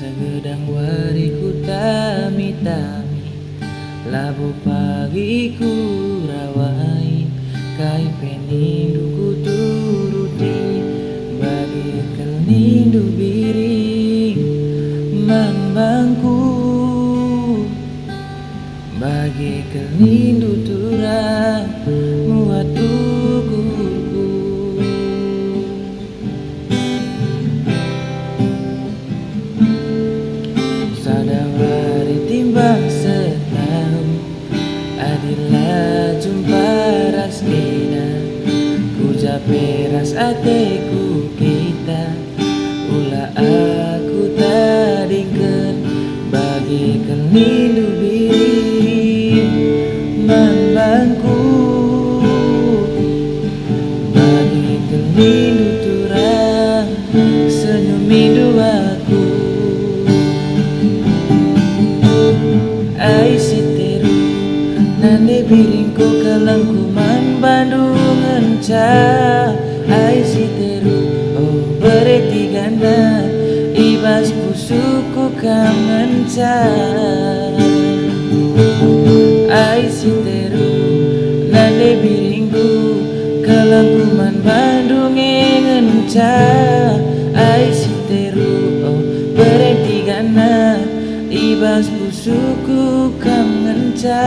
Sagedang wariku tami-tami, labu pagiku rawai, kai peninduku turuti, bagaikan nindu biring mambangku, bagaikan nindu turang muat tukurku. Sadawari timbang setahun, adilah jumpa rasina, ku japeras ateku kita, ulah aku tadingkeun, bagaikan nindu biring mambangku, bagaikan nindu turang senyum mindu aku. Ai siteru nande biringku kelengkuman Bandung enca. Ai siteru oh bereti ganda, ibas pusuku kangen ca. Ai siteru nande biringku kelengkuman Bandung enca. Ai siteru oh bereti ganda, ibas pusuku kangen ca.